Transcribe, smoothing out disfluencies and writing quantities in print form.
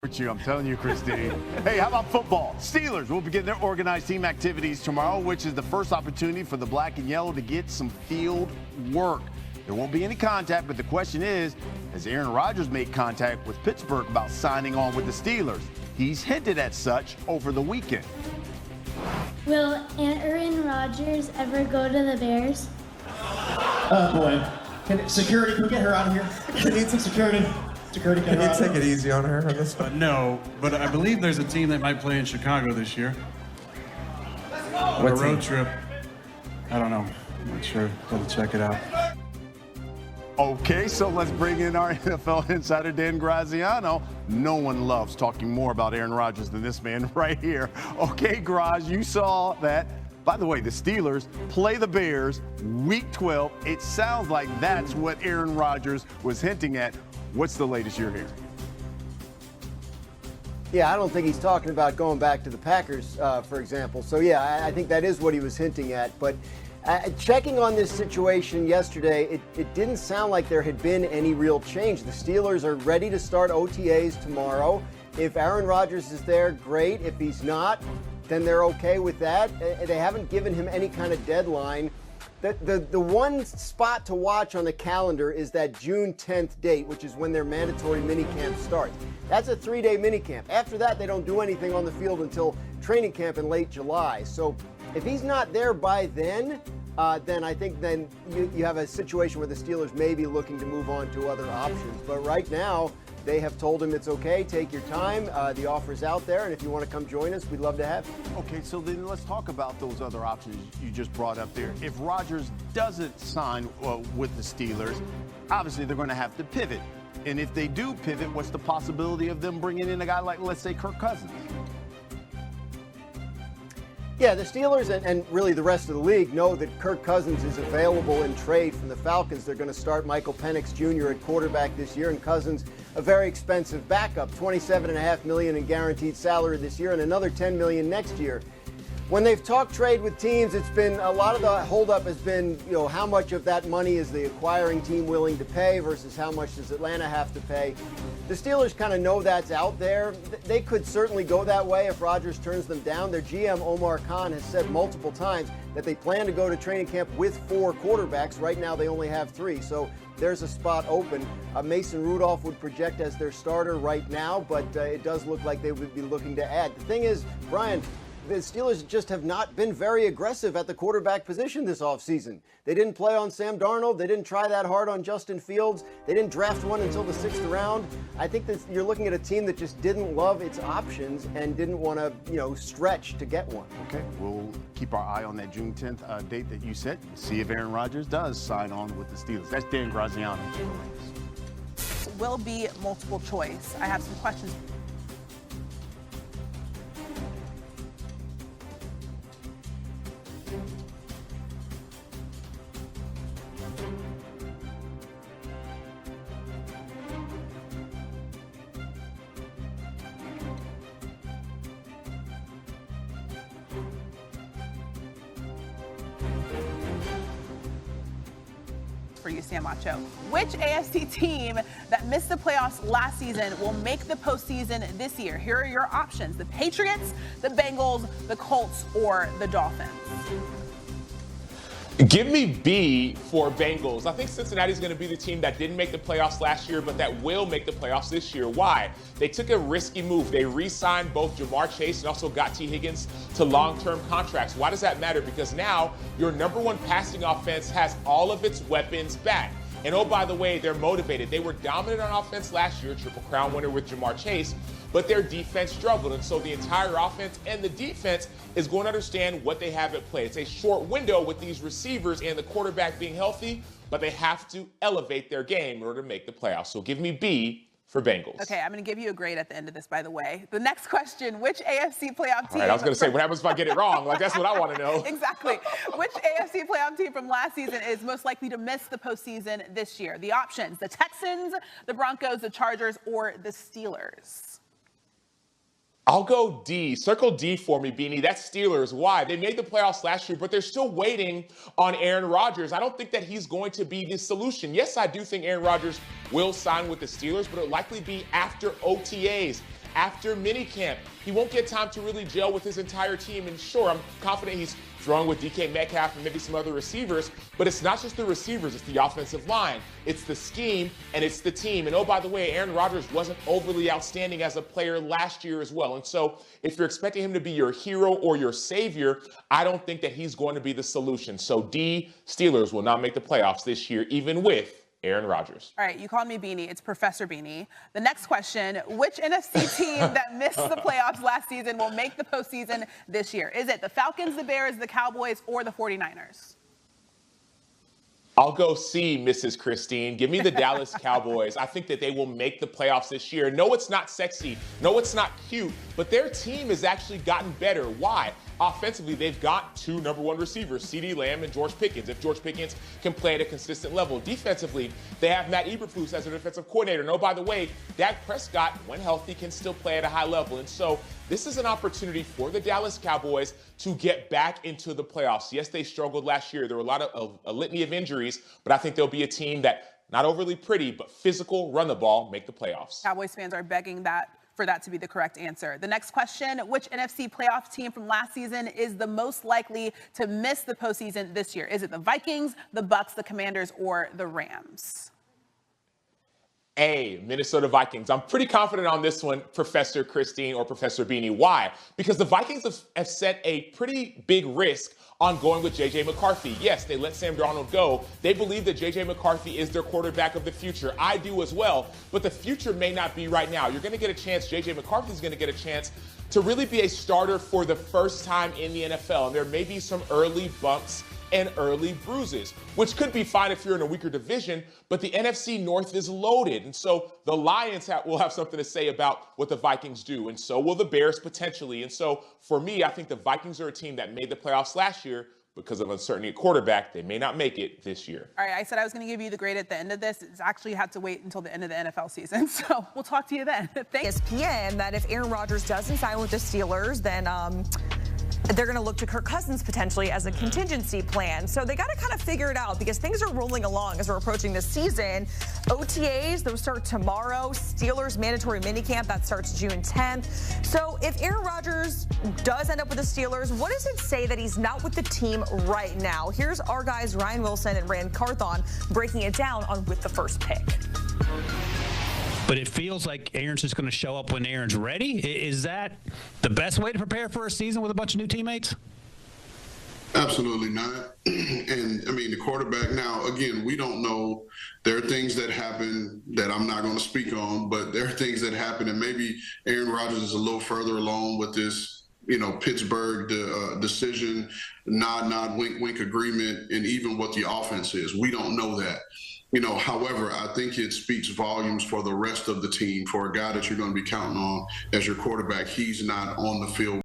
I'm telling you, Christine. Hey, how about football? Steelers will begin their organized team activities tomorrow, which is the first opportunity for the black and yellow to get some field work. There won't be any contact, but the question is, has Aaron Rodgers made contact with Pittsburgh about signing on with the Steelers? He's hinted at such over the weekend. Will Aaron Rodgers ever go to the Bears? Oh, boy. Security, can we get her out of here? We need some security. Security, can you take it easy on her on this one? No, but I believe there's a team that might play in Chicago this year. On a road trip. I don't know. I'm not sure. Gotta check it out. Okay, so let's bring in our NFL insider, Dan Graziano. No one loves talking more about Aaron Rodgers than this man right here. Okay, Graz, you saw that. By the way, the Steelers play the Bears week 12. It sounds like that's what Aaron Rodgers was hinting at. What's the latest you're hearing? Yeah, I don't think he's talking about going back to the Packers, for example. So, yeah, I think that is what he was hinting at. But checking on this situation yesterday, it didn't sound like there had been any real change. The Steelers are ready to start OTAs tomorrow. If Aaron Rodgers is there, great. If he's not, then they're okay with that. They haven't given him any kind of deadline. The one spot to watch on the calendar is that June 10th date, which is when their mandatory minicamp starts. That's a 3-day minicamp. After that, they don't do anything on the field until training camp in late July. So if he's not there by then I think you have a situation where the Steelers may be looking to move on to other options. But right now, they have told him it's okay, take your time. The offer's out there, and if you want to come join us, we'd love to have you. Okay, so then let's talk about those other options you just brought up there. If Rodgers doesn't sign with the Steelers, obviously they're going to have to pivot. And if they do pivot, what's the possibility of them bringing in a guy like, let's say, Kirk Cousins? Yeah, the Steelers and really the rest of the league know that Kirk Cousins is available in trade from the Falcons. They're going to start Michael Penix Jr. at quarterback this year, and Cousins, a very expensive backup, $27.5 million in guaranteed salary this year and another $10 million next year. When they've talked trade with teams, it's been a lot of the holdup has been, how much of that money is the acquiring team willing to pay versus how much does Atlanta have to pay. The Steelers kind of know that's out there. They could certainly go that way if Rodgers turns them down. Their GM, Omar Khan, has said multiple times that they plan to go to training camp with 4 quarterbacks. Right now, they only have 3. So there's a spot open. Mason Rudolph would project as their starter right now, but it does look like they would be looking to add. The thing is, Brian, the Steelers just have not been very aggressive at the quarterback position this offseason. They didn't play on Sam Darnold. They didn't try that hard on Justin Fields. They didn't draft one until the 6th round. I think that you're looking at a team that just didn't love its options and didn't want to, stretch to get one. Okay, we'll keep our eye on that June 10th date that you set. See if Aaron Rodgers does sign on with the Steelers. That's Dan Graziano. Will be multiple choice. I have some questions. For you, Sam Macho. Which AFC team that missed the playoffs last season will make the postseason this year? Here are your options: the Patriots, the Bengals, the Colts, or the Dolphins. Give me B for Bengals. I think Cincinnati's going to be the team that didn't make the playoffs last year, but that will make the playoffs this year. Why? They took a risky move. They re-signed both Jamar Chase and also got T. Higgins to long-term contracts. Why does that matter? Because now your number one passing offense has all of its weapons back. And oh, by the way, they're motivated. They were dominant on offense last year, Triple Crown winner with Jamar Chase, but their defense struggled. And so the entire offense and the defense is going to understand what they have at play. It's a short window with these receivers and the quarterback being healthy, but they have to elevate their game in order to make the playoffs. So give me B for Bengals. Okay, I'm going to give you a grade at the end of this, by the way. The next question, which AFC playoff team... All right, I was going to say, what happens if I get it wrong? Like, that's what I want to know. Exactly. Which AFC playoff team from last season is most likely to miss the postseason this year? The options: the Texans, the Broncos, the Chargers, or the Steelers. I'll go D. Circle D for me, Beanie. That's Steelers. Why? They made the playoffs last year, but they're still waiting on Aaron Rodgers. I don't think that he's going to be the solution. Yes, I do think Aaron Rodgers will sign with the Steelers, but it'll likely be after OTAs. after minicamp. He won't get time to really gel with his entire team. And sure, I'm confident he's throwing with DK Metcalf and maybe some other receivers, but it's not just the receivers, it's the offensive line, it's the scheme, and it's the team. And oh, by the way, Aaron Rodgers wasn't overly outstanding as a player last year as well. And so if you're expecting him to be your hero or your savior, I don't think that he's going to be the solution. So D, Steelers will not make the playoffs this year, even with Aaron Rodgers. All right, you called me Beanie. It's Professor Beanie. The next question, which NFC team that missed the playoffs last season will make the postseason this year? Is it the Falcons, the Bears, the Cowboys, or the 49ers? I'll go C, Mrs. Christine. Give me the Dallas Cowboys. I think that they will make the playoffs this year. No, it's not sexy. No, it's not cute. But their team has actually gotten better. Why? Offensively, they've got 2 number 1 receivers, CeeDee Lamb and George Pickens, if George Pickens can play at a consistent level. Defensively, they have Matt Eberflus as their defensive coordinator. And oh, by the way, Dak Prescott, when healthy, can still play at a high level. And so this is an opportunity for the Dallas Cowboys to get back into the playoffs. Yes, they struggled last year. There were a litany of injuries, but I think they'll be a team that, not overly pretty, but physical, run the ball, make the playoffs. Cowboys fans are begging for that to be the correct answer. The next question, which NFC playoff team from last season is the most likely to miss the postseason this year? Is it the Vikings, the Bucks, the Commanders, or the Rams? A, Minnesota Vikings. I'm pretty confident on this one, Professor Christine or Professor Beanie. Why? Because the Vikings have set a pretty big risk on going with J.J. McCarthy. Yes, they let Sam Darnold go. They believe that J.J. McCarthy is their quarterback of the future. I do as well, but the future may not be right now. You're going to get a chance, J.J. McCarthy's going to get a chance to really be a starter for the first time in the NFL. And there may be some early bumps and early bruises, which could be fine if you're in a weaker division, but the NFC North is loaded. And so the Lions will have something to say about what the Vikings do, and so will the Bears potentially. And so for me, I think the Vikings are a team that made the playoffs last year. Because of uncertainty at quarterback, they may not make it this year. All right, I said I was going to give you the grade at the end of this. It's actually had to wait until the end of the NFL season, so we'll talk to you then. Thanks. ESPN that if Aaron Rodgers doesn't sign with the Steelers, then they're going to look to Kirk Cousins potentially as a contingency plan. So they got to kind of figure it out because things are rolling along as we're approaching this season. OTAs, those start tomorrow. Steelers mandatory minicamp, that starts June 10th. So if Aaron Rodgers does end up with the Steelers, what does it say that he's not with the team right now? Here's our guys Ryan Wilson and Rand Carthon breaking it down on With the First Pick. But it feels like Aaron's just going to show up when Aaron's ready. Is that the best way to prepare for a season with a bunch of new teammates? Absolutely not. And, I mean, the quarterback now, again, we don't know. There are things that happen that I'm not going to speak on, but there are things that happen, and maybe Aaron Rodgers is a little further along with this, Pittsburgh decision, nod, wink agreement, and even what the offense is. We don't know that. However, I think it speaks volumes for the rest of the team. For a guy that you're going to be counting on as your quarterback, he's not on the field